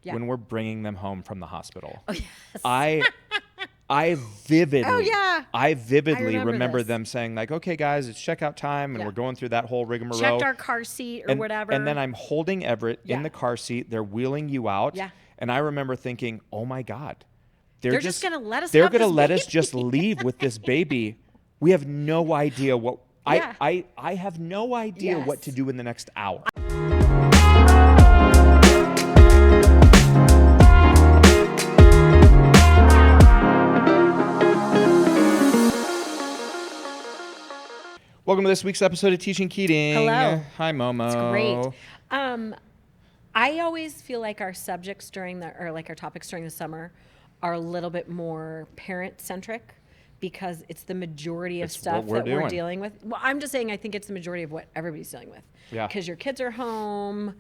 when we're bringing them home from the hospital. Oh, yes. I vividly, Oh, yeah. I vividly I remember them saying like, okay, guys, it's checkout time. And we're going through that whole rigmarole. Checked our car seat or whatever. And then I'm holding Everett in the car seat. They're wheeling you out. Yeah. And I rember thinking, oh my God, they're just going to let us They're going to let us just leave with this baby. We have no idea what, I have no idea what to do in the next hour. Welcome to this week's episode of Teaching Keating. Hello. Hi, Momo. It's great. I always feel like our subjects our topics during the summer are a little bit more parent-centric because it's the majority of stuff that we're dealing with. Well, I'm just saying I think it's the majority of what everybody's dealing with. Yeah. Because your kids are home,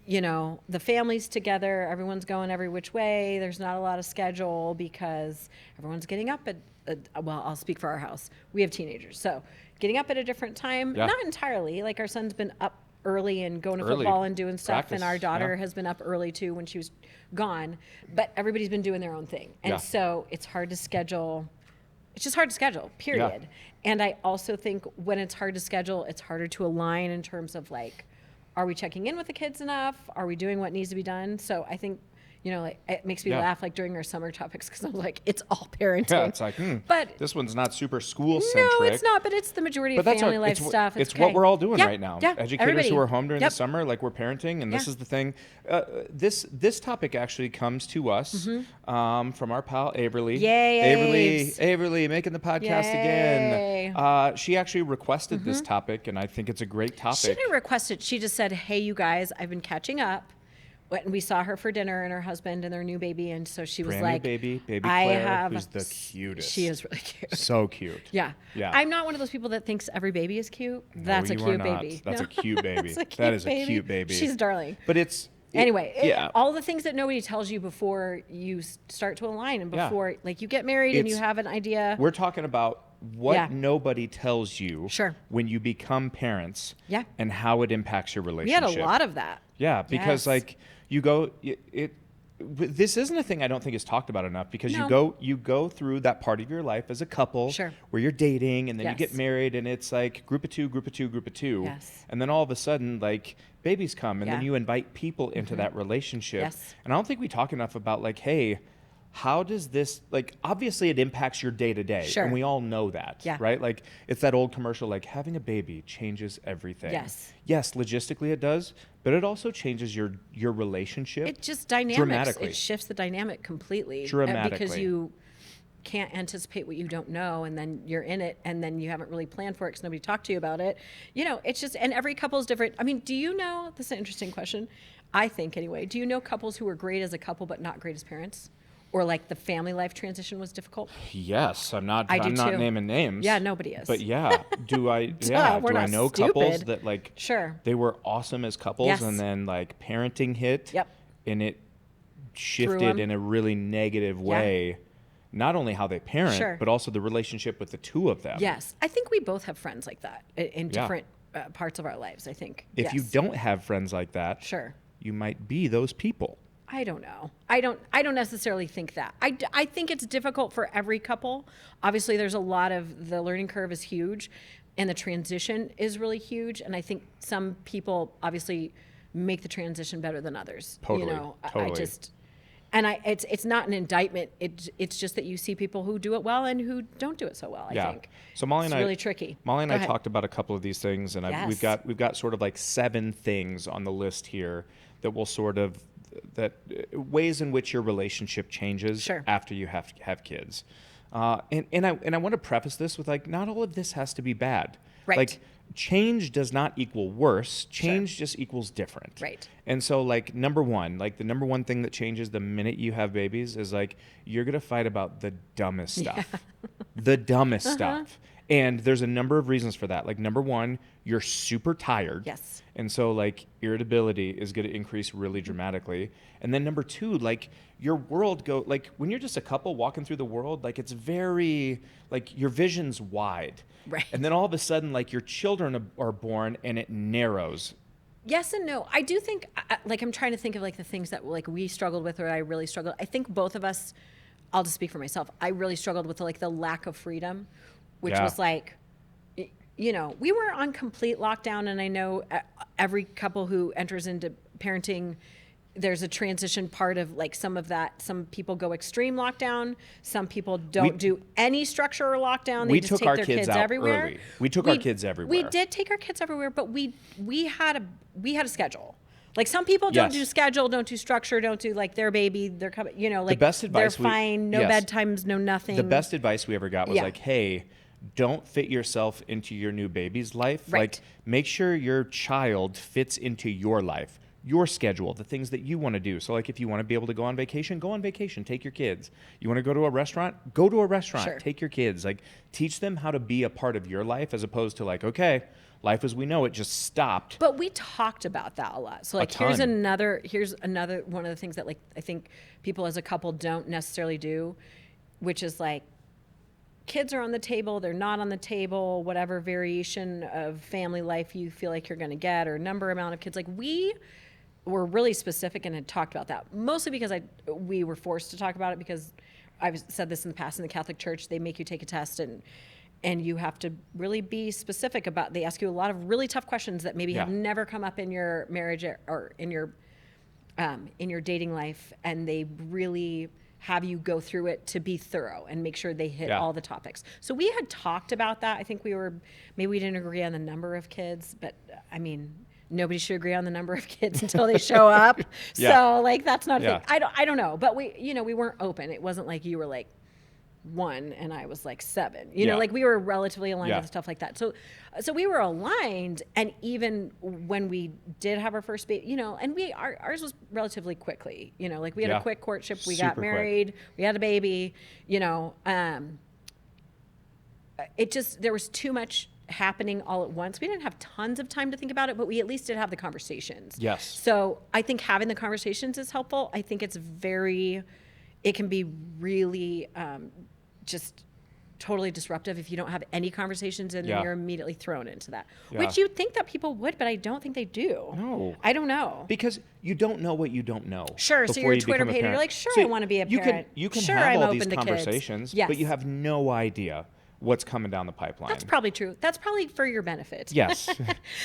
the family's together, everyone's going every which way. There's not a lot of schedule because everyone's getting up well, I'll speak for our house. We have teenagers, so getting up at a different time, not entirely. Like our son's been up early and going to football and doing stuff, and our daughter has been up early too when she was gone. But everybody's been doing their own thing, and so it's hard to schedule. It's just hard to schedule, period. Yeah. And I also think when it's hard to schedule, it's harder to align in terms of like, are we checking in with the kids enough? Are we doing what needs to be done? So I think, it makes me laugh like during our summer topics because I'm like, it's all parenting. Yeah, it's like, but this one's not super school-centric. No, it's not, but it's the majority of family life stuff. It's what we're all doing right now. Yeah, educators who are home during the summer, like we're parenting, and this is the thing. This topic actually comes to us from our pal, Averly. Yay, Averly, making the podcast again. She actually requested this topic, and I think it's a great topic. She didn't request it. She just said, hey, you guys, I've been catching up. And we saw her for dinner and her husband and their new baby, and so she was like, baby Claire, who's the cutest. She is really cute. So cute. Yeah. I'm not one of those people that thinks every baby is cute. That's a cute baby. That's a cute baby. That is a cute baby. She's darling. But anyway, all the things that nobody tells you before you start to align and before like you get married and you have an idea. We're talking about what nobody tells you when you become parents and how it impacts your relationship. We had a lot of that. Yeah, because this isn't a thing I don't think is talked about enough because you go through that part of your life as a couple where you're dating and then you get married and it's like group of two. Yes. And then all of a sudden like babies come and then you invite people into that relationship. Yes. And I don't think we talk enough about like, hey, how does this, like, obviously it impacts your day to day. And we all know that, right? Like, it's that old commercial, like, having a baby changes everything. Yes, logistically it does, but it also changes your relationship. It just dramatically. It shifts the dynamic completely. Dramatically. Because you can't anticipate what you don't know, and then you're in it, and then you haven't really planned for it because nobody talked to you about it. It's just, and every couple is different. I mean, do you know, this is an interesting question, I think anyway, do you know couples who are great as a couple but not great as parents? Or like the family life transition was difficult? Yes, I'm not naming names. Yeah, nobody is. But do I know couples that like they were awesome as couples and then like parenting hit and it shifted in a really negative way. Not only how they parent, but also the relationship with the two of them. Yes. I think we both have friends like that in different parts of our lives, I think. If you don't have friends like that, you might be those people. I don't know. I don't necessarily think that. I think it's difficult for every couple. Obviously, there's a lot of, the learning curve is huge and the transition is really huge. And I think some people obviously make the transition better than others. Totally. It's not an indictment. It's just that you see people who do it well and who don't do it so well, I think. So Molly and it's really tricky. Molly and I talked about a couple of these things, and we've got sort of like 7 things on the list here that will sort of, that ways in which your relationship changes after you have kids. And I want to preface this with like, not all of this has to be bad. Right. Like change does not equal worse. Change just equals different. Right. And so like the number one thing that changes the minute you have babies is like, you're going to fight about the dumbest stuff. The dumbest stuff. And there's a number of reasons for that. Like number one, you're super tired. Yes. And so like irritability is going to increase really dramatically. And then number two, like your world like when you're just a couple walking through the world, like it's very, like your vision's wide. Right. And then all of a sudden, like your children are born and it narrows Yes and no. I do think, like, I'm trying to think of like the things that like we struggled with, or I really struggled. I think both of us, I'll just speak for myself. I really struggled with like the lack of freedom, which was like, you know, we were on complete lockdown, and I know every couple who enters into parenting, there's a transition part of like some of that. Some people go extreme lockdown. Some people don't do any structure or lockdown. They just take their kids everywhere. Early. We took our kids everywhere. We did take our kids everywhere, but we had a schedule. Like some people don't do schedule, don't do structure, don't do like their baby, they're coming, you know, like the best advice they're fine, no bedtimes, no nothing. The best advice we ever got was like, hey, don't fit yourself into your new baby's life. Right. Like, make sure your child fits into your life, your schedule, the things that you want to do. So like if you want to be able to go on vacation, take your kids. You want to go to a restaurant, go to a restaurant, take your kids. Like teach them how to be a part of your life as opposed to like, okay, life as we know it just stopped. But we talked about that a lot. So like here's another one of the things that like I think people as a couple don't necessarily do, which is like kids are on the table, they're not on the table, whatever variation of family life you feel like you're going to get or amount of kids. Like we were really specific and had talked about that, mostly because we were forced to talk about it because I've said this in the past in the Catholic Church, they make you take a test and you have to really be specific about, they ask you a lot of really tough questions that maybe have never come up in your marriage or in your dating life, and they really have you go through it to be thorough and make sure they hit all the topics. So we had talked about that. I think maybe we didn't agree on the number of kids, but I mean, nobody should agree on the number of kids until they show up. So like, that's not a thing. I don't know, but we weren't open. It wasn't like you were like 1 and I was like 7, you know, like we were relatively aligned with stuff like that. So we were aligned. And even when we did have our first baby, you know, and ours was relatively quickly, you know, like we had a quick courtship, we got married, we had a baby, you know, there was too much happening all at once. We didn't have tons of time to think about it, but we at least did have the conversations. Yes. So I think having the conversations is helpful. I think it can be really just totally disruptive if you don't have any conversations and then you're immediately thrown into that, which you'd think that people would, but I don't think they do. No. I don't know. Because you don't know what you don't know. Sure. So you're a Twitter page and you're like, sure, I want to be a parent. You can have all these conversations, but you have no idea what's coming down the pipeline. That's probably true. That's probably for your benefit. Yes.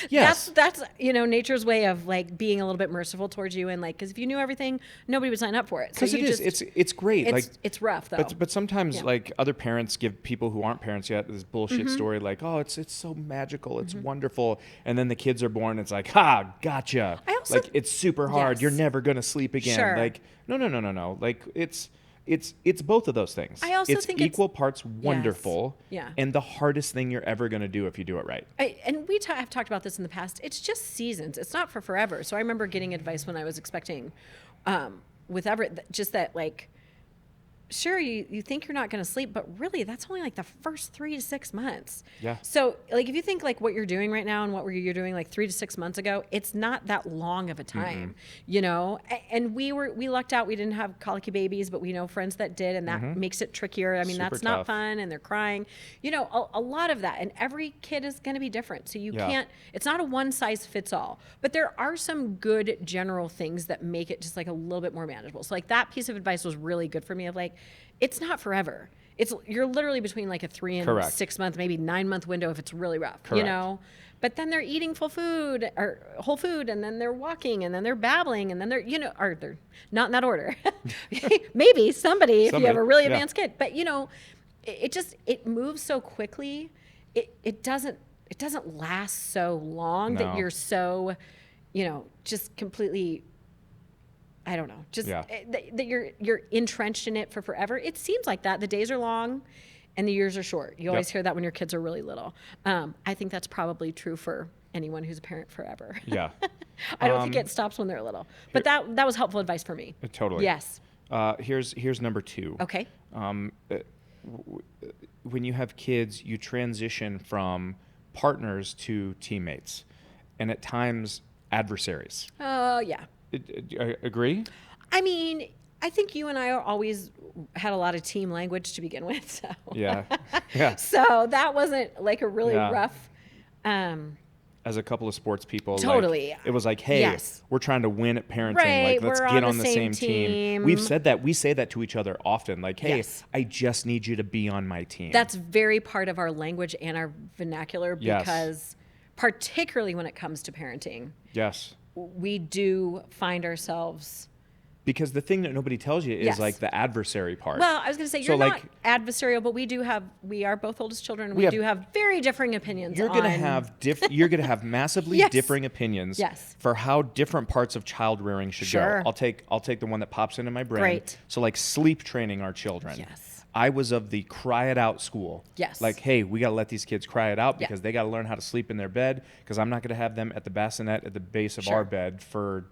Yes. That's you know, nature's way of like being a little bit merciful towards you, and like, because if you knew everything, nobody would sign up for it. Because it's great. It's rough though. But sometimes like other parents give people who aren't parents yet this bullshit story like, oh, it's so magical, it's wonderful, and then the kids are born. It's like, gotcha. I also, like it's super hard. You're never gonna sleep again. Sure. Like no. Like it's both of those things. I also think it's equal parts wonderful, yeah, and the hardest thing you're ever going to do if you do it right. And we have talked about this in the past. It's just seasons. It's not for forever. So I remember getting advice when I was expecting with Everett, just that like, sure, you think you're not going to sleep, but really that's only like the first 3 to 6 months. Yeah. So like if you think like what you're doing right now and what you're doing like 3 to 6 months ago, it's not that long of a time, you know? And we lucked out. We didn't have colicky babies, but we know friends that did, and that makes it trickier. I mean, Super that's tough. not fun, and they're crying, you know, a lot of that. And every kid is going to be different. So you can't, it's not a one size fits all, but there are some good general things that make it just like a little bit more manageable. So like that piece of advice was really good for me of like, it's not forever. You're literally between like a 3 and 6 month, maybe 9 month window if it's really rough, you know? But then they're eating full food or whole food, and then they're walking, and then they're babbling, and then they're, you know, or they're not in that order. Maybe somebody, if you have a really advanced kid, but you know, it moves so quickly. It doesn't last so long that you're so, you know, just completely, I don't know, just that you're entrenched in it for forever. It seems like that. The days are long and the years are short. You always hear that when your kids are really little. I think that's probably true for anyone who's a parent forever. Yeah. I don't think it stops when they're little. But that was helpful advice for me. Totally. Yes. Here's number 2. Okay. When you have kids, you transition from partners to teammates, and at times adversaries. Oh, yeah. Agree? I mean, I think you and I always had a lot of team language to begin with. So. Yeah. So that wasn't like a really rough. as a couple of sports people. Totally. Like, it was like, hey, we're trying to win at parenting. Right, like, let's we're get on the same team. We've said that. We say that to each other often. Like, hey, I just need you to be on my team. That's very part of our language and our vernacular because particularly when it comes to parenting. Yes. We do find ourselves... Because the thing that nobody tells you is like the adversary part. Well, I was going to say, you're not adversarial, but we are both oldest children. We do have very differing opinions. You're going to have massively differing opinions for how different parts of child rearing should go. I'll take the one that pops into my brain. Great. So like sleep training our children. Yes. I was of the cry it out school. Yes. Like, hey, we got to let these kids cry it out because they got to learn how to sleep in their bed because I'm not going to have them at the bassinet at the base of our bed for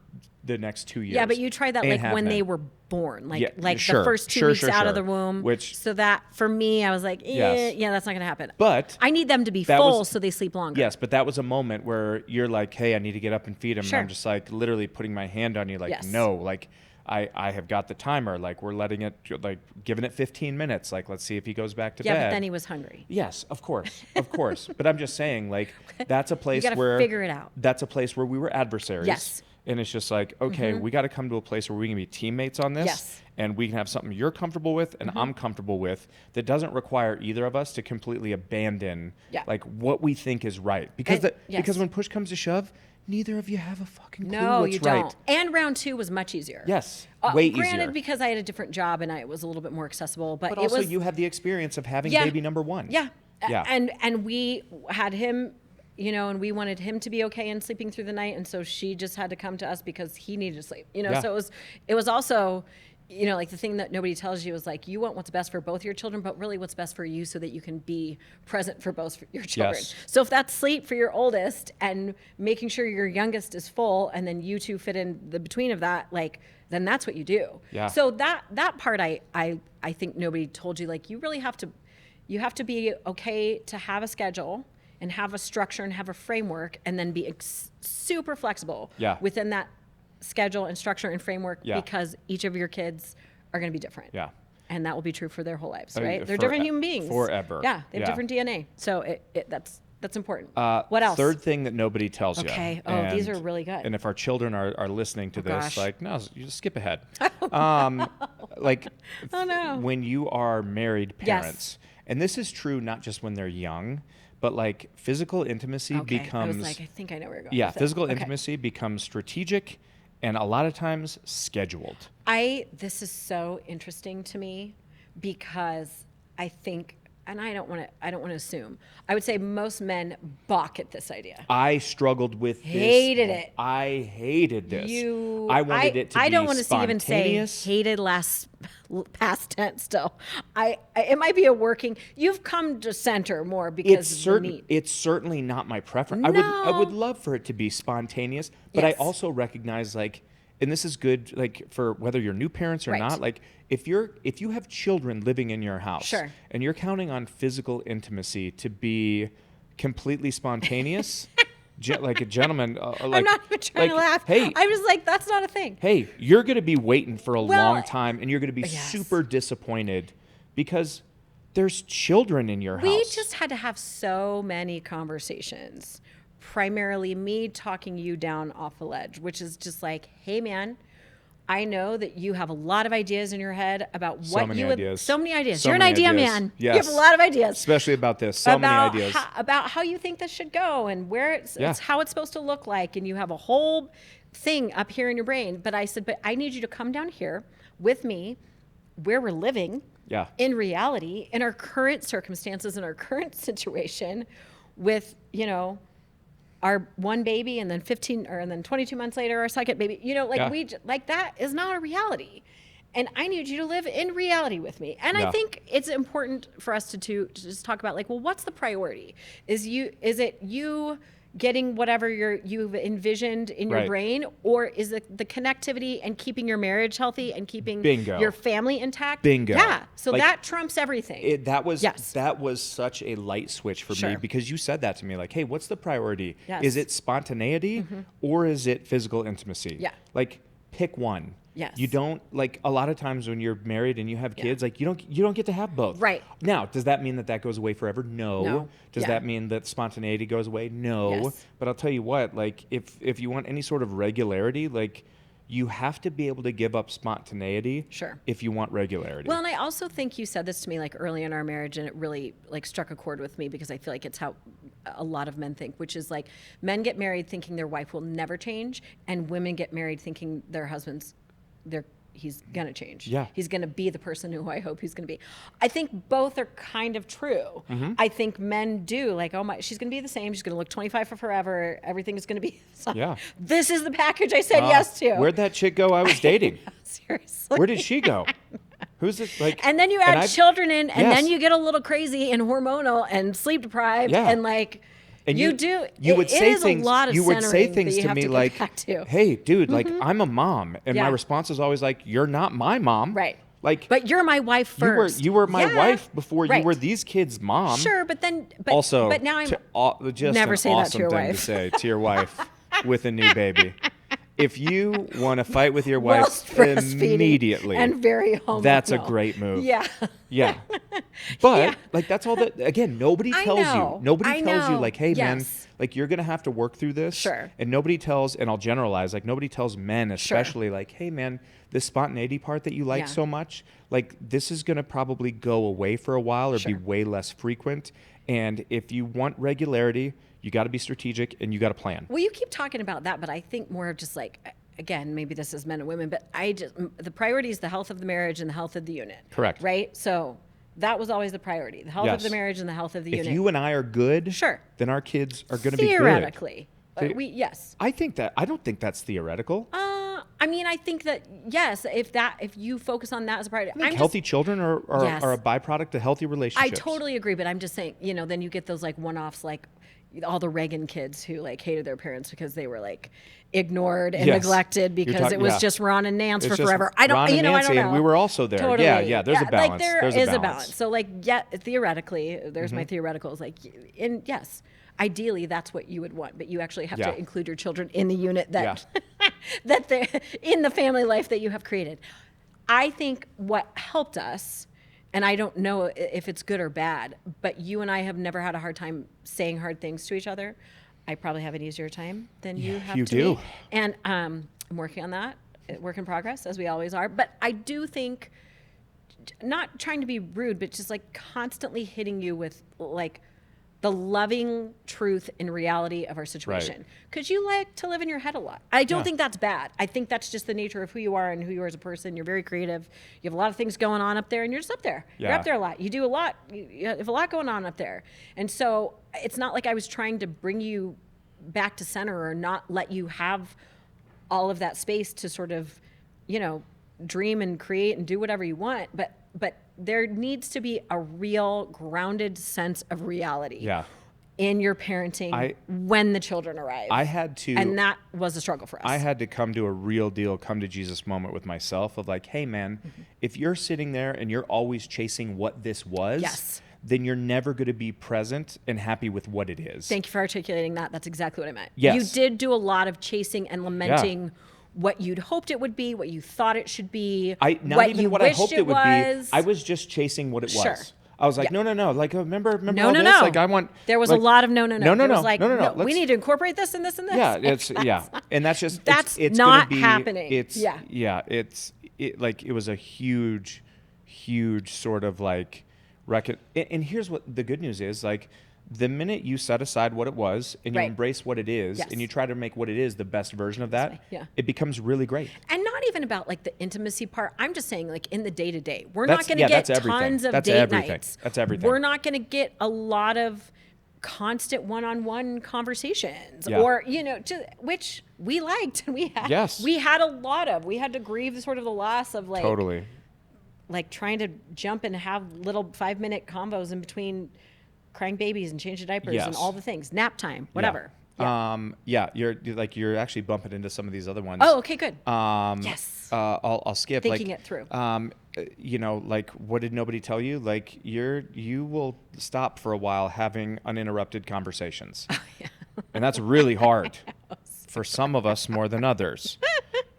the next 2 years. Yeah, but you tried that like when they were born, the first 2 weeks out of the womb. So that for me, I was like, that's not going to happen. But I need them to be full so they sleep longer. Yes, but that was a moment where you're like, hey, I need to get up and feed him. And I'm just like literally putting my hand on you like, no, like I have got the timer. Like we're letting it, like giving it 15 minutes. Like, let's see if he goes back to bed. Yeah, but then he was hungry. Yes, of course. But I'm just saying, like, that's a place you gotta figure it out. That's a place where we were adversaries. Yes. And it's just like, okay, we got to come to a place where we can be teammates on this. Yes. And we can have something you're comfortable with and I'm comfortable with that doesn't require either of us to completely abandon like what we think is right. Because because when push comes to shove, neither of you have a fucking clue what's right. No, you don't. And round 2 was much easier. Yes, way easier. Granted, because I had a different job and it was a little bit more accessible. But also you had the experience of having baby number 1. Yeah. And we had him... and we wanted him to be okay in sleeping through the night. And so she just had to come to us because he needed to sleep, So it was also, like the thing that nobody tells you is like, you want what's best for both your children, but really what's best for you so that you can be present for both your children. Yes. So if that's sleep for your oldest and making sure your youngest is full and then you two fit in the between of that, like, then that's what you do. Yeah. So that part, I think nobody told you, like, you have to be okay to have a schedule and have a structure and have a framework and then be super flexible within that schedule and structure and framework because each of your kids are going to be different. Yeah. And that will be true for their whole lives, right? They're different human beings. Forever. Yeah. They have different DNA. So that's important. What else? Third thing that nobody tells you. Okay. Oh, these are really good. And if our children are listening to this, like, no, you just skip ahead. Like, when you are married parents, and this is true not just when they're young, but like physical intimacy becomes... I was like, I think I know where you're going. Yeah, physical intimacy becomes strategic and a lot of times scheduled. This is so interesting to me because I think, and I don't want to assume, I would say most men balk at this idea. I struggled with this. Hated it. I hated this. I wanted it to be I don't want to even say hated past tense still. It might be a working, you've come to center more because of the need. It's certainly not my preference. No. I would love for it to be spontaneous, but I also recognize, like, and this is good, like, for whether you're new parents or not, like, if you have children living in your house and you're counting on physical intimacy to be completely spontaneous, like a gentleman, I'm not even trying to laugh. Hey, I was like, that's not a thing. Hey, you're going to be waiting for a long time and you're going to be super disappointed because there's children in your house. We just had to have so many conversations. Primarily me talking you down off a ledge, which is just like, hey man, I know that you have a lot of ideas in your head about what you would... So many ideas. You're an idea man. Yes. You have a lot of ideas. Especially about this. So many ideas. About how you think this should go and where it's how it's supposed to look like. And you have a whole thing up here in your brain. But I said, but I need you to come down here with me where we're living in reality, in our current circumstances, in our current situation with, our one baby and then 22 months later, our second baby, that is not a reality. And I need you to live in reality with me. And I think it's important for us to just talk about, like, well, what's the priority? Is it you getting whatever you've envisioned in your brain, or is it the connectivity and keeping your marriage healthy and keeping your family intact? Bingo. Yeah. So that trumps everything. That was such a light switch for me because you said that to me, like, hey, what's the priority? Yes. Is it spontaneity or is it physical intimacy? Yeah. Like, pick one. Yes. You don't, like, a lot of times when you're married and you have kids, like, you don't get to have both. Right. Now, does that mean that goes away forever? No. Does Yeah. that mean that spontaneity goes away? No. Yes. But I'll tell you what, like, if you want any sort of regularity, like, you have to be able to give up spontaneity if you want regularity. Well, and I also think you said this to me like early in our marriage, and it really like struck a chord with me because I feel like it's how a lot of men think, which is like men get married thinking their wife will never change, and women get married thinking their husband's he's gonna change. Yeah. He's gonna be the person who I hope he's gonna be. I think both are kind of true. Mm-hmm. I think men do like, oh my, she's gonna be the same. She's gonna look 25 for forever. Everything is gonna be. Yeah. This is the package I said yes to. Where'd that chick go I was dating? Seriously. Where did she go? Who's this? Like, and then you add children in, and yes. then you get a little crazy and hormonal and sleep deprived, and like. And you would say things. You would say things to me like, "Hey, dude, like I'm a mom," and my response is always like, "You're not my mom, right? Like, but you're my wife first. You were my wife before you were these kids' mom. Sure, but now I'm just never an say awesome that to your thing wife. to say to your wife with a new baby. If you want to fight with your wife immediately and very home, that's a great move. Yeah. But like that's all that. Again, nobody tells you. Nobody tells you like, hey man, like you're gonna have to work through this. Sure. And nobody tells, and I'll generalize, like nobody tells men especially like, hey man, this spontaneity part that you like so much, like this is gonna probably go away for a while or be way less frequent. And if you want regularity, you got to be strategic and you got to plan. Well, you keep talking about that, but I think more of just like, again, maybe this is men and women, but the priority is the health of the marriage and the health of the unit. Correct. Right? So that was always the priority, the health of the marriage and the health of the unit. If you and I are good, then our kids are going to be good. Theoretically. Yes. I don't think that's theoretical. I mean, I think that, yes, if you focus on that as a priority. I think healthy children are a byproduct of healthy relationships. I totally agree, but I'm just saying, then you get those like one-offs, like all the Reagan kids who like hated their parents because they were like ignored and neglected because it was just Ron and Nance for forever. I don't know. And we were also there. Totally. Yeah, there's a balance. Like there is a balance. So like, theoretically, there's my theoreticals. Like, yes, ideally that's what you would want, but you actually have to include your children in the unit that that they're in the family life that you have created. I think what helped us, and I don't know if it's good or bad, but you and I have never had a hard time saying hard things to each other. I probably have an easier time than you have to me. And I'm working on that, work in progress, as we always are. But I do think, not trying to be rude, but just like constantly hitting you with like the loving truth and reality of our situation. Because you like to live in your head a lot. I don't think that's bad. I think that's just the nature of who you are and who you are as a person. You're very creative. You have a lot of things going on up there, and you're just up there. You're up there a lot. You do a lot. You have a lot going on up there. And so it's not like I was trying to bring you back to center or not let you have all of that space to sort of, dream and create and do whatever you want. But there needs to be a real grounded sense of reality in your parenting when the children arrive. And that was a struggle for us. I had to come to a real deal, come to Jesus moment with myself of like, hey man, if you're sitting there and you're always chasing what this was, then you're never going to be present and happy with what it is. Thank you for articulating that. That's exactly what I meant. Yes. You did do a lot of chasing and lamenting what you'd hoped it would be, what you thought it should be, what you wished it was. I was just chasing what it was. I was like, no. Like, remember no, all no, this? No. Like, I want. There was a lot of no. No. There was like, no. We need to incorporate this and this and this. Yeah, and that's just it's not gonna be, happening. It was a huge sort of like record. And here's what the good news is, like. The minute you set aside what it was and you embrace what it is and you try to make what it is the best version of that, it becomes really great. And not even about like the intimacy part. I'm just saying like in the day-to-day. We're not going to get tons of date nights. That's everything. We're not going to get a lot of constant one-on-one conversations or, which we liked. We had a lot of. We had to grieve the loss of like. Totally. Like trying to jump and have little 5-minute combos in between crying babies and changing diapers and all the things, nap time, whatever. You're actually bumping into some of these other ones. Oh, okay, good. Yes. I'll skip. Thinking it through. Like what did nobody tell you? Like you will stop for a while having uninterrupted conversations, and that's really hard for some of us more than others.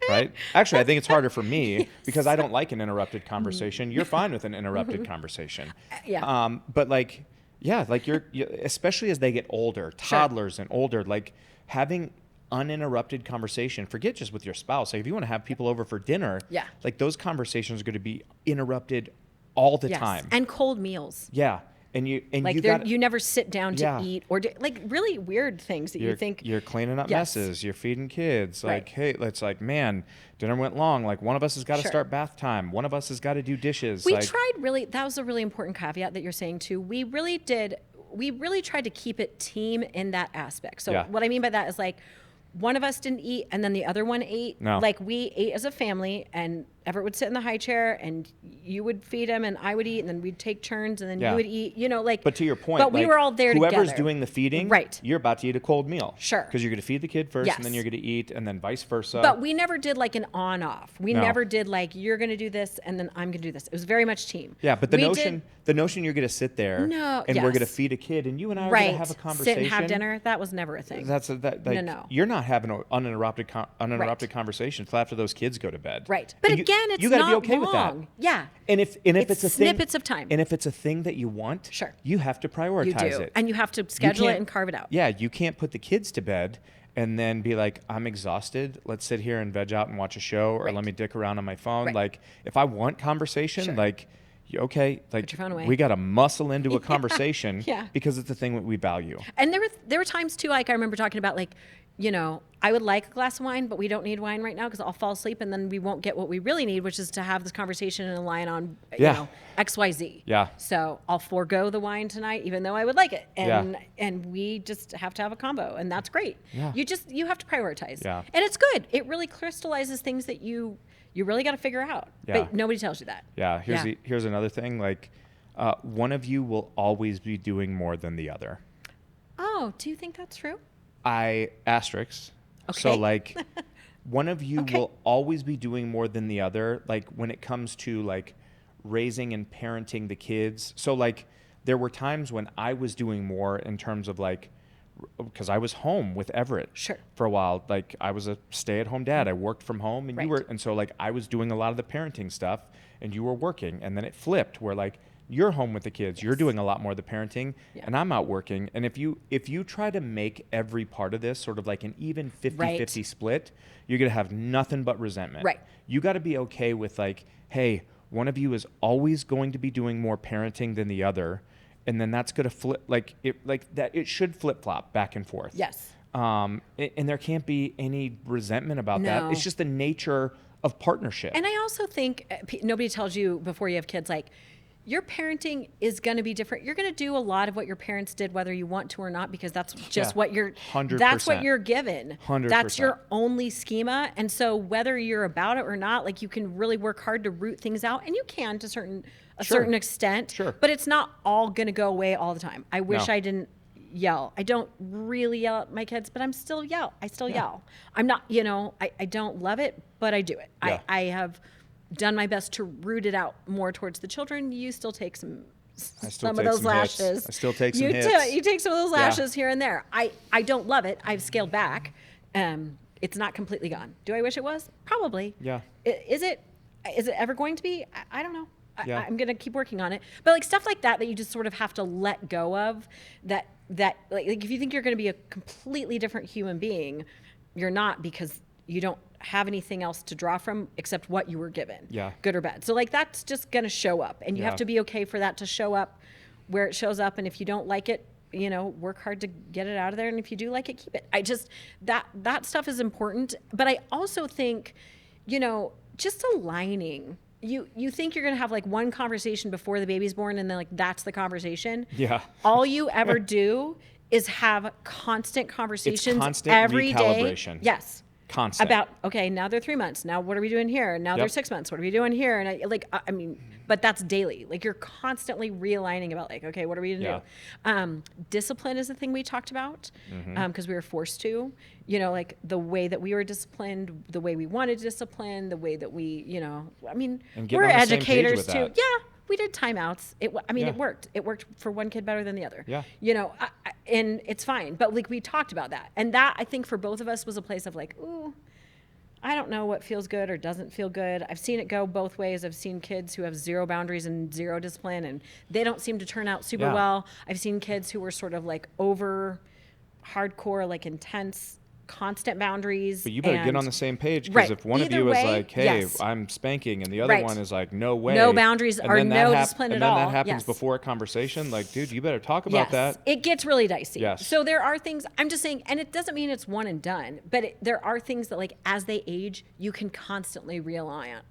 right? Actually, I think it's harder for me because I don't like an interrupted conversation. You're fine with an interrupted conversation. Yeah. But like, yeah, like you especially as they get older, toddlers and older, like having uninterrupted conversation, forget just with your spouse. Like if you want to have people over for dinner, like those conversations are going to be interrupted all the time. And cold meals. Yeah. And you never sit down to eat or like really weird things that you think you're cleaning up messes, you're feeding kids. Like, hey, it's like, man, dinner went long. Like one of us has got to start bath time. One of us has got to do dishes. That was a really important caveat that you're saying too. We really tried to keep it team in that aspect. So what I mean by that is like one of us didn't eat and then the other one ate. No. Like we ate as a family and Everett would sit in the high chair and you would feed him and I would eat and then we'd take turns and then you would eat, like. But to your point, but we were all there together. Whoever's doing the feeding, you're about to eat a cold meal. Sure. Because you're going to feed the kid first and then you're going to eat and then vice versa. But we never did like an on-off. We never did like, you're going to do this and then I'm going to do this. It was very much team. Yeah, but the notion you're going to sit there and we're going to feed a kid and you and I are going to have a conversation. Sit and have dinner, that was never a thing. No. You're not having an uninterrupted conversation until after those kids go to bed. Right. But again, it's you gotta not be okay with that. Yeah. And if it's a thing, snippets of time. And if it's a thing that you want, you have to prioritize it. And you have to schedule it and carve it out. Yeah, you can't put the kids to bed and then be like, I'm exhausted. Let's sit here and veg out and watch a show, or let me dick around on my phone. Like, if I want conversation, like, okay, like put your phone away. We got to muscle into a conversation because it's a thing that we value. And there were times too, like I remember talking about like, I would like a glass of wine, but we don't need wine right now because I'll fall asleep and then we won't get what we really need, which is to have this conversation and align on, XYZ. Yeah. So I'll forego the wine tonight, even though I would like it. And we just have to have a combo and that's great. Yeah. You have to prioritize. Yeah. And it's good. It really crystallizes things that you really got to figure out. Yeah. But nobody tells you that. Yeah. Here's another thing. Like, one of you will always be doing more than the other. Oh, do you think that's true? Asterisk. Okay. So like one of you will always be doing more than the other, like when it comes to like raising and parenting the kids. So like there were times when I was doing more in terms of like, because I was home with Everett for a while. Like I was a stay-at-home dad. I worked from home and and so like I was doing a lot of the parenting stuff and you were working, and then it flipped where like you're home with the kids, you're doing a lot more of the parenting, and I'm out working. And if you try to make every part of this sort of like an even 50-50 split, you're going to have nothing but resentment. Right. You got to be okay with like, hey, one of you is always going to be doing more parenting than the other, and then that's going to flip it should flip-flop back and forth. Yes. And there can't be any resentment about that. It's just the nature of partnership. And I also think nobody tells you before you have kids, like, your parenting is going to be different. You're going to do a lot of what your parents did, whether you want to or not, because that's just what you're. 100%. That's what you're given. 100%. That's your only schema, and so whether you're about it or not, like you can really work hard to root things out, and you can to a certain extent. Sure. But it's not all going to go away all the time. I wish I didn't yell. I don't really yell at my kids, but I still yell. I'm not. I don't love it, but I do it. Yeah. I have done my best to root it out more towards the children. You still take some of those lashes. I still take some hits. You take some of those lashes here and there. I don't love it. I've scaled back. It's not completely gone. Do I wish it was? Probably. Yeah. Is it ever going to be? I don't know. Yeah. I'm going to keep working on it. But like stuff like that you just sort of have to let go of, that like if you think you're going to be a completely different human being, you're not, because you don't have anything else to draw from except what you were given, good or bad. So like that's just going to show up, and you have to be okay for that to show up where it shows up. And if you don't like it, work hard to get it out of there. And if you do like it, keep it. That stuff is important. But I also think, just aligning. You think you're going to have like one conversation before the baby's born, and then like that's the conversation. Yeah. All you ever do is have constant conversations. It's constant every recalibration. day. Yes. Constant. About, okay, now they're 3 months. Now what are we doing here? Now they're 6 months. What are we doing here? And I mean, but that's daily. Like you're constantly realigning about like, okay, what are we going to do? Discipline is the thing we talked about, because we were forced to, like the way that we were disciplined, the way we wanted discipline, the way that we, I mean, we're educators too. Yeah. We did timeouts. It worked. It worked for one kid better than the other. Yeah. And it's fine. But like we talked about that, and that I think for both of us was a place of like, ooh, I don't know what feels good or doesn't feel good. I've seen it go both ways. I've seen kids who have zero boundaries and zero discipline, and they don't seem to turn out super well. I've seen kids who were sort of like over hardcore, like intense, constant boundaries. But you better get on the same page, because if one of you is like, hey, I'm spanking, and the other one is like, no way. No boundaries or no discipline at all. And then that happens before a conversation. Like, dude, you better talk about that. It gets really dicey. Yes. So there are things, I'm just saying, and it doesn't mean it's one and done, but there are things that, like, as they age, you can constantly realign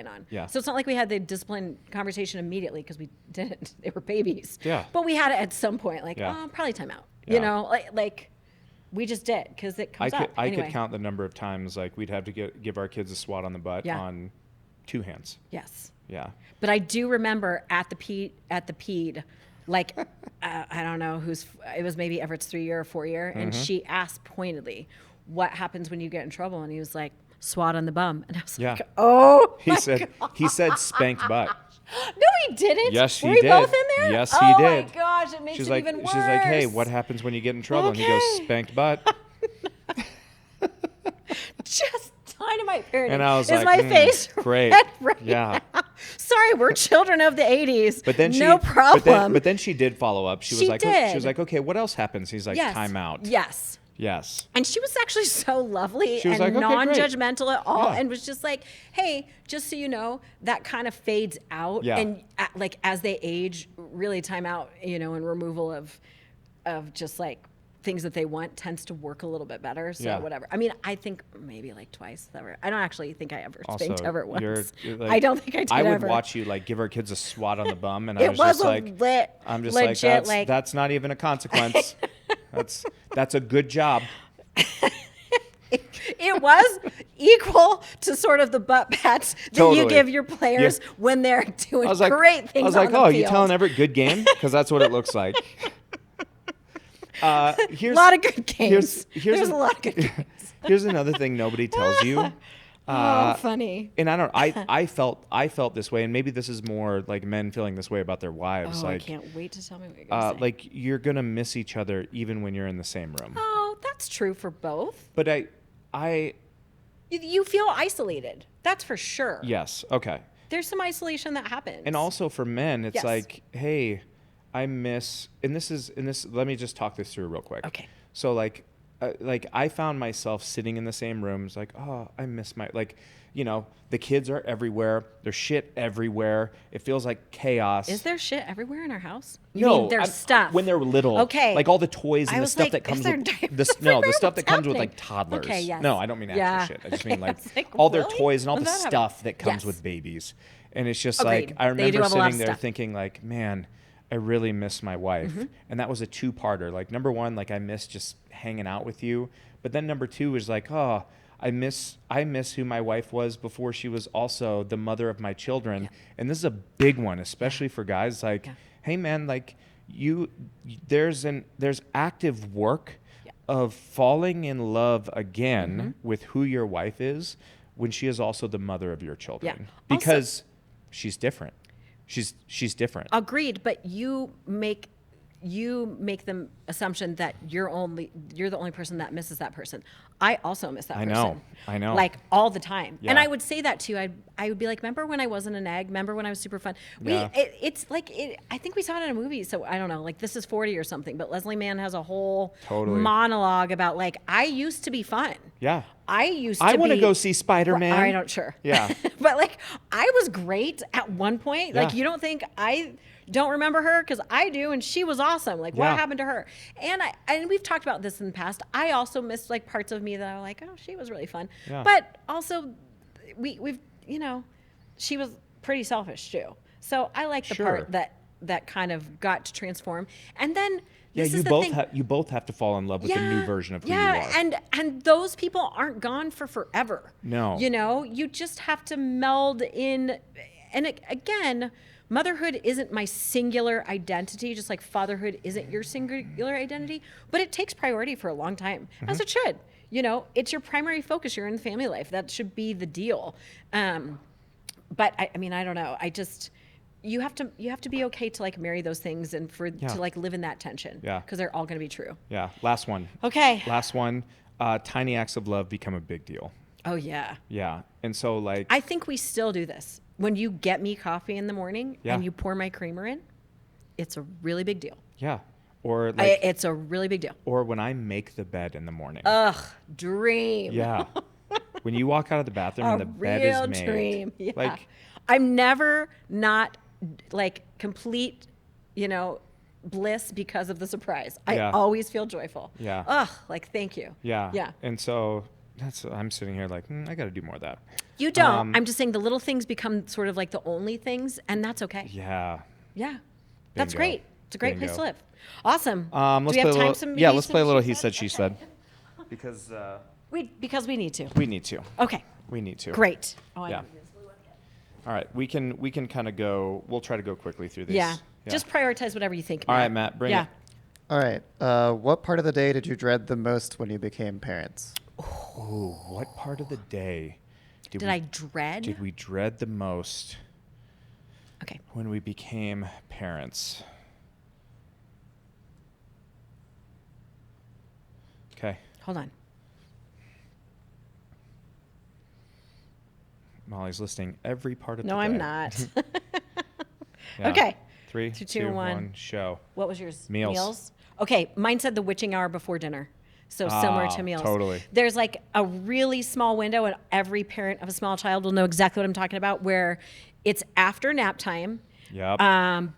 on. Yeah. So it's not like we had the discipline conversation immediately, because we didn't. They were babies. Yeah. But we had it at some point, like, probably time out. Yeah. You know, like we just did, because it comes up. I could count the number of times, like, we'd have to give our kids a swat on the butt on 2 hands. Yes. Yeah. But I do remember at the ped, like, I don't know it was maybe Everett's 3-year or 4-year, and she asked pointedly, what happens when you get in trouble? And he was like, swat on the bum. And I was like, oh, he said spanked butt. No, he didn't. Yes, Were he we did. both in there? Yes, he did. Oh did. my gosh, it makes it even worse. She's like, hey, what happens when you get in trouble? Okay. And he goes, spanked butt. Just dynamite parenting. And I was is like, my face great. Right yeah. now. Sorry, we're children of the 80s. But then no problem. But then she did follow up. She was like, did. She was like, okay, what else happens? He's like, time out. Yes. Yes. And she was actually so lovely and like, okay, non-judgmental at all, Yeah. and was just like, hey, just so you know, that kind of fades out. Yeah. And like as they age, really time out, you know, and removal of just like things that they want tends to work a little bit better. So whatever. I mean, I think maybe like twice. I don't actually think I ever spanked Everett once. Like, I don't think I did I would ever. watch you like give our kids a swat on the bum, and It I was just like, legit, that's not even a consequence. That's a good job. It was equal to sort of the butt pats that you give your players when they're doing great things. I was like, oh, you telling Everett good game? Because that's what it looks like. Here's a lot of good games. There's a lot of good games. Here's another thing nobody tells you. Funny. And I felt this way, and maybe this is more like men feeling this way about their wives. Oh, like, I can't wait to tell me what you're going to say. Like, you're gonna miss each other even when you're in the same room. Oh, that's true for both. But you feel isolated. That's for sure. Yes. Okay. There's some isolation that happens. And also for men, it's like, hey, I miss, and this, let me just talk this through real quick. Okay. So like I found myself sitting in the same rooms, like, oh, I miss the kids are everywhere. There's shit everywhere. It feels like chaos. Is there shit everywhere in our house? No, mean there's stuff. When they're little. Okay. Like all the toys and the stuff that comes with the stuff that comes with like toddlers. Okay, yes. No, I don't mean actual shit. I just mean like all their toys and all the stuff that comes with babies. And it's just like, I remember sitting there thinking like, man, I really miss my wife. Mm-hmm. And that was a 2-parter. Like, number 1, like, I miss just hanging out with you. But then number 2 is like, oh, I miss who my wife was before she was also the mother of my children. Yeah. And this is a big one, especially for guys. Like, hey man, like there's active work of falling in love again with who your wife is when she is also the mother of your children. Yeah. Because she's different. She's different. Agreed, but you make the assumption that you're the only person that misses that person. I also miss that person. I know. Like all the time. Yeah. And I would say that too. I would be like, remember when I wasn't an egg? Remember when I was super fun? It's like, I think we saw it in a movie. So I don't know, like This Is 40 or something, but Leslie Mann has a whole monologue about like, I used to be fun. Yeah. I want to go see Spider-Man. I don't, sure. Yeah. But like, I was great at one point. Yeah. Like, you don't think I don't remember her? Because I do, and she was awesome. Like, what happened to her? And we've talked about this in the past. I also missed like parts of me that are like, oh, she was really fun. Yeah. But also, we've she was pretty selfish too. So I like the part that kind of got to transform. And then you both have to fall in love with the new version of who you are. And those people aren't gone for forever. No. You just have to meld in. And again, motherhood isn't my singular identity, just like fatherhood isn't your singular identity, but it takes priority for a long time, as it should. It's your primary focus. You're in family life. That should be the deal. But I mean, I don't know. You have to be okay to like marry those things and to like live in that tension. Yeah. Because they're all going to be true. Yeah. Last one. Okay. Last one. Tiny acts of love become a big deal. Oh, yeah. Yeah. And so like, I think we still do this. When you get me coffee in the morning and you pour my creamer in, it's a really big deal. yeah. Or like, It's a really big deal. or when I make the bed in the morning. Ugh, dream. Yeah. When you walk out of the bathroom and the bed is made. Dream. Yeah. Like, I'm never not like complete, bliss because of the surprise. I always feel joyful. Yeah. Ugh, like thank you. Yeah. Yeah. And so I'm sitting here like, I got to do more of that. You don't. I'm just saying the little things become sort of like the only things, and that's okay. Yeah. Yeah. That's Bingo. great. It's a great place to live. Awesome. Let's Do we play have a time? little, let's play a little he said, she said. Because because we need to. we need to. Okay. We need to. Great. Oh, Yeah. All right. We can kind of go. We'll try to go quickly through these. Yeah. Just prioritize whatever you think. All right, Matt. Bring it. All right. What part of the day did you dread the most when you became parents? Ooh, what part of the day did I dread? Did we dread the most? Okay. When we became parents. Okay. Hold on. Molly's listing every part of the No, day. I'm not. Yeah. Okay. 3, 2, 1, 1. show. What was yours? Meals. Okay, mine said the witching hour before dinner. So similar to meals. Totally. There's like a really small window, and every parent of a small child will know exactly what I'm talking about, where it's after nap time, Yep.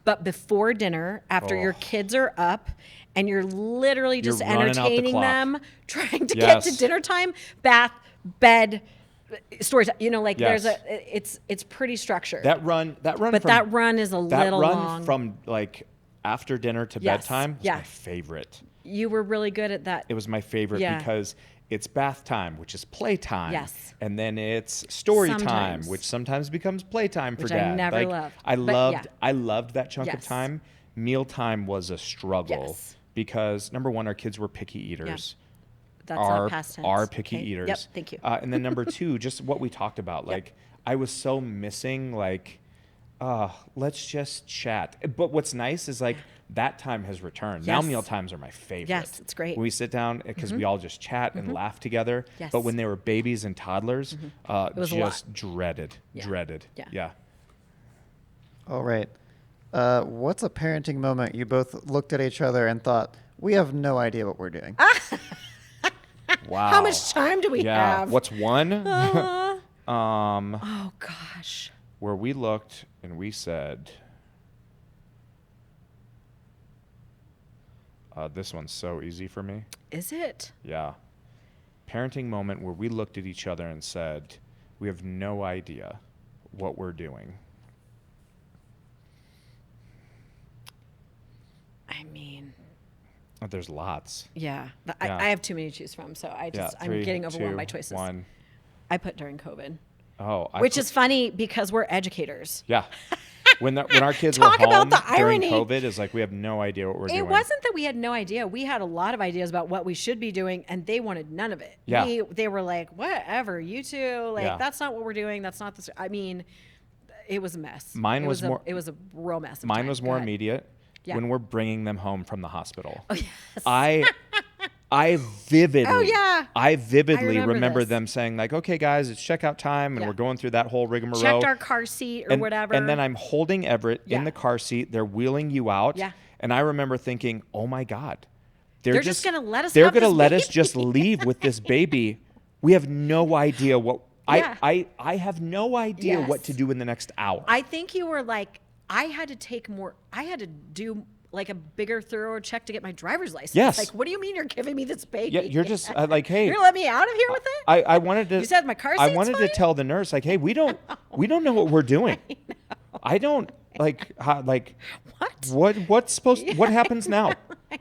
but before dinner, after your kids are up, and you're literally just running out the entertaining clock. them, trying to get to Yes. dinner time, bath, bed, story time. Yes. It's pretty structured. that run but from, that run is a that little run long. from like after dinner to Yes. bedtime was Yeah. my favorite. You were really good at that. It was my favorite Yeah. because it's bath time, which is playtime. Yes. And then it's story time, Sometimes. which sometimes becomes playtime for Which I dad. never loved. I But loved yeah. I loved that chunk of Yes. time. Mealtime was a struggle Yes. because number one, our kids were picky eaters. That's Are not past tense. picky Okay. eaters. Yep, thank you. And then number two, just what we talked about. Like I was so missing let's just chat. But what's nice is like that time has returned. Now Yes. meal times are my favorite. Yes, it's great. When we sit down because we all just chat and laugh together. Yes. But when they were babies and toddlers, was a just lot. dreaded. Yeah. Yeah. All right. What's a parenting moment you both looked at each other and thought, we have no idea what we're doing? Wow. How much time do we Yeah. have? What's one? Oh gosh. Where we looked and we said, this one's so easy for me. Is it? Yeah. Parenting moment where we looked at each other and said, we have no idea what we're doing. I mean, There's lots. yeah. Yeah. I have too many to choose from, so I'm 3, getting overwhelmed 2, by choices. 1. I put during COVID, Oh, which is funny because we're educators. yeah. When our kids Talk were about home the during irony. COVID, is like we have no idea what we're doing. It wasn't that we had no idea. We had a lot of ideas about what we should be doing, and they wanted none of it. Yeah. They were like, whatever, you two, like, Yeah. that's not what we're doing. That's not the. I mean, it was a mess. Mine It was more- It was a real mess. of Mine time. was Go more ahead. immediate Yeah. when we're bringing them home from the hospital. Oh, yes. I vividly, Oh, yeah. I vividly remember remember this. them saying like, okay, guys, it's checkout time. And Yeah. we're going through that whole rigmarole. Checked our car seat or whatever. And then I'm holding Everett Yeah. in the car seat. They're wheeling you out. Yeah. And I remember thinking, oh my God. They're just gonna let us They're have gonna this let us baby. just leave with this baby. We have no idea what Yeah. I have no idea what Yes. to do in the next hour. I think you were like, I had to do like a bigger thorough check to get my driver's license. Yes. Like, what do you mean you're giving me this baby? Yeah, you're just like, hey, You're gonna let me out of here with it? I wanted to. You said my car I seat's wanted to fine? tell the nurse like, hey, we don't know what we're doing. I don't like what happens now?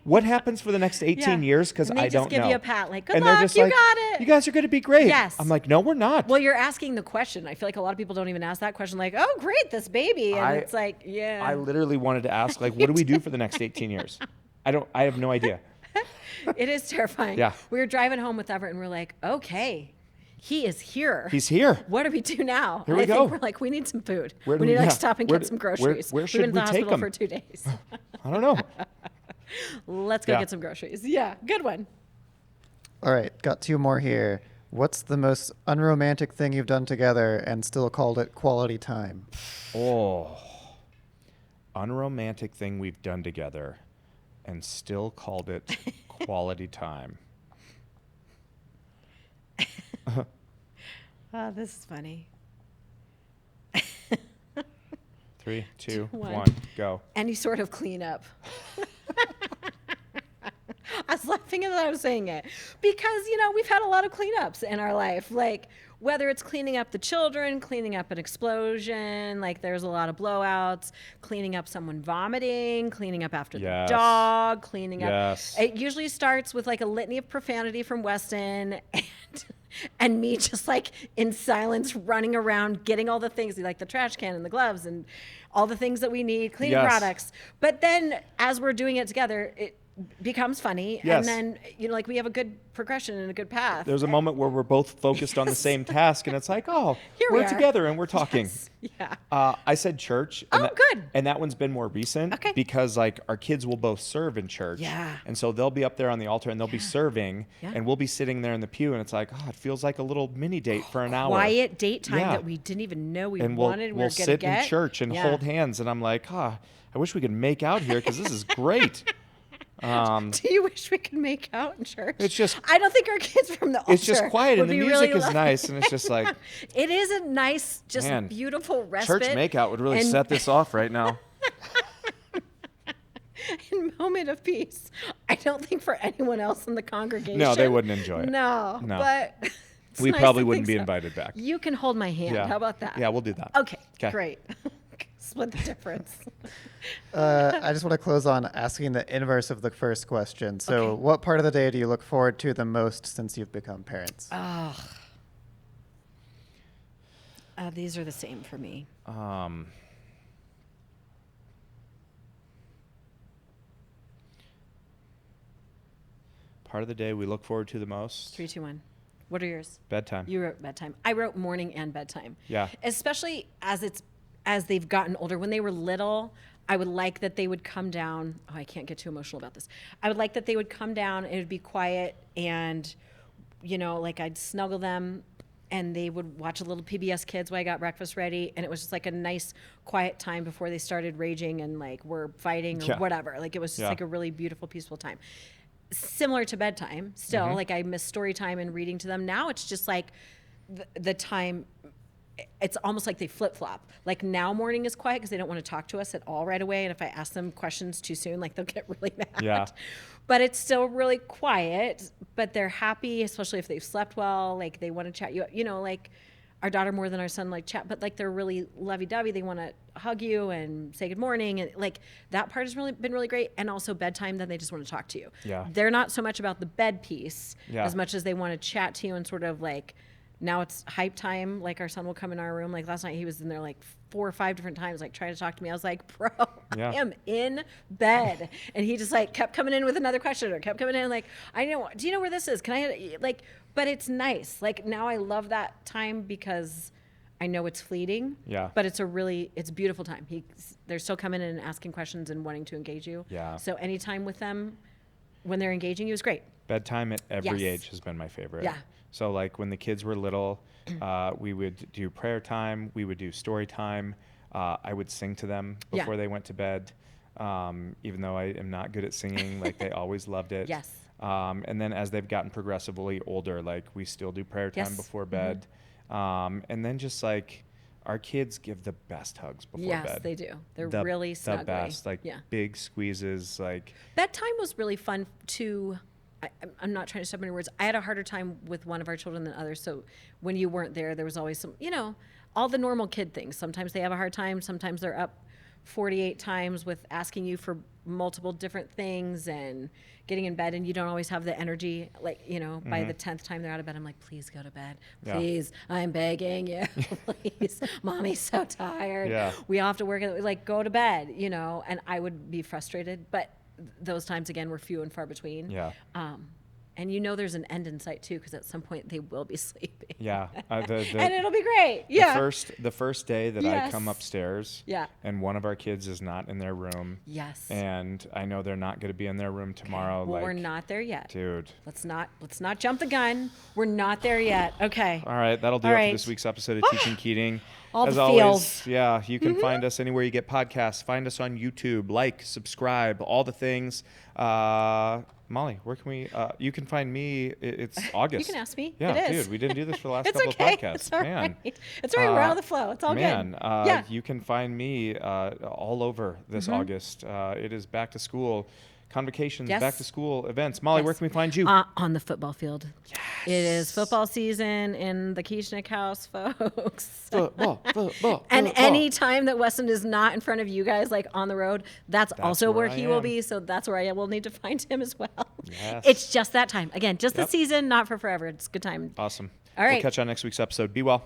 What happens for the next 18 Yeah. years? Because And they I just don't give know. you a pat, like, good and they're luck, just you like, got it. You guys are going to be great. Yes. I'm like, no, we're not. Well, you're asking the question. I feel like a lot of people don't even ask that question. Like, oh, great, this baby, and it's like, yeah. I literally wanted to ask like, what do we do for the next 18 years? I have no idea. It is terrifying. Yeah. We were driving home with Everett, and we're like, okay, he is here. He's here. What do we do now? Here And we I go. think we're like, we need some food. Where do We need to yeah. stop and Where get do- some where- groceries. where We've should been in the we take hospital 'em? for 2 days. I don't know. Let's go Yeah. get some groceries. Yeah, good one. All right. Got two more here. What's the most unromantic thing you've done together and still called it quality time? Oh, unromantic thing we've done together and still called it quality time. Oh, this is funny. 3, 2, 1. 1, go. Any sort of cleanup. I was laughing as I was saying it because, we've had a lot of cleanups in our life. Like, whether it's cleaning up the children, cleaning up an explosion, like there's a lot of blowouts, cleaning up someone vomiting, cleaning up after the dog, cleaning up. It usually starts with like a litany of profanity from Weston and me just like in silence running around getting all the things, like the trash can and the gloves and all the things that we need, cleaning products. But then as we're doing it together, it becomes funny. And then, like we have a good progression and a good path. There's a moment where we're both focused on the same task and it's like, oh, we're together and we're talking. Yeah. I said church. And good. And that one's been more recent because like our kids will both serve in church. Yeah. And so they'll be up there on the altar and they'll be serving and we'll be sitting there in the pew and it's like, oh, it feels like a little mini date for an hour. Quiet date time that we didn't even know we wanted. We'll sit in church and hold hands and I'm like, I wish we could make out here because this is great. Do you wish we could make out in church? It's just, I don't think our kids from the altar. It's just quiet and the music really is nice and it's just like. It is a nice, just beautiful respite. Church makeout would really set this off right now. In moment of peace. I don't think for anyone else in the congregation. No, they wouldn't enjoy it. No. But we probably wouldn't be invited back. You can hold my hand. How about that? Yeah, we'll do that. Okay. Great. Split the difference. I just want to close on asking the inverse of the first question. So what part of the day do you look forward to the most since you've become parents? These are the same for me. Part of the day we look forward to the most? 3, 2, 1. What are yours? Bedtime. You wrote bedtime. I wrote morning and bedtime. Yeah. Especially as they've gotten older. When they were little, I would like that they would come down. Oh, I can't get too emotional about this. I would like that they would come down and it would be quiet and, like I'd snuggle them and they would watch a little PBS Kids while I got breakfast ready. And it was just like a nice quiet time before they started raging and like were fighting or whatever. Like it was just like a really beautiful, peaceful time. Similar to bedtime still, like I miss story time and reading to them. Now it's just like the time. It's almost like they flip-flop. Like now morning is quiet because they don't want to talk to us at all right away. And if I ask them questions too soon, like they'll get really mad. Yeah. But it's still really quiet, but they're happy, especially if they've slept well. Like they want to chat like our daughter more than our son like chat, but like they're really lovey-dovey. They want to hug you and say good morning. And like that part has really been really great. And also bedtime, then they just want to talk to you. Yeah. They're not so much about the bed piece as much as they want to chat to you and sort of like, now it's hype time. Like our son will come in our room. Like last night he was in there like 4 or 5 different times, like trying to talk to me. I was like, bro, I am in bed. And he just like kept coming in with another question or kept coming in like, do you know where this is? Can I like, but it's nice. Like now I love that time because I know it's fleeting, but it's a beautiful time. They're still coming in and asking questions and wanting to engage you. Yeah. So any time with them when they're engaging you is great. Bedtime at every age has been my favorite. Yeah. So like when the kids were little, we would do prayer time. We would do story time. I would sing to them before they went to bed. Even though I am not good at singing, like they always loved it. Yes. And then as they've gotten progressively older, like we still do prayer time before bed. And then just like our kids give the best hugs before bed. Yes, they do. They're really snuggly. The best, like big squeezes. Like bedtime was really fun too. I'm not trying to step on your words. I had a harder time with one of our children than others. So when you weren't there was always some, all the normal kid things. Sometimes they have a hard time. Sometimes they're up 48 times with asking you for multiple different things and getting in bed and you don't always have the energy. Like, by the 10th time they're out of bed, I'm like, please go to bed. Please, I'm begging you. Please, mommy's so tired. Yeah. We all have to work. Like, go to bed, and I would be frustrated. But those times again were few and far between. Yeah. And there's an end in sight too, because at some point they will be sleeping. Yeah. And it'll be great. Yeah. The first day that I come upstairs and one of our kids is not in their room. Yes. And I know they're not going to be in their room tomorrow. Well, we're not there yet. Dude. Let's not jump the gun. We're not there yet. Okay. All right. That'll do it for this week's episode of Teaching Keating. All As the always, feels. you can find us anywhere you get podcasts. Find us on YouTube. Like, subscribe, all the things. Molly, where can we? You can find me. It's August. You can ask me. Yeah, it is. dude, we didn't do this for the last It's couple okay. of podcasts. It's all Man, right. It's all right. We're out of the flow. It's all good. Yeah. You can find me all over this August. It is back to school. Convocations, back to school events. Molly, where can we find you? On the football field. Yes. It is football season in the Keachnick house, folks. Football. And any time that Weston is not in front of you guys, like on the road, that's also where he will be. So that's where I will need to find him as well. Yes. It's just that time. Again, just the season, not for forever. It's a good time. Awesome. All right. We'll catch you on next week's episode. Be well.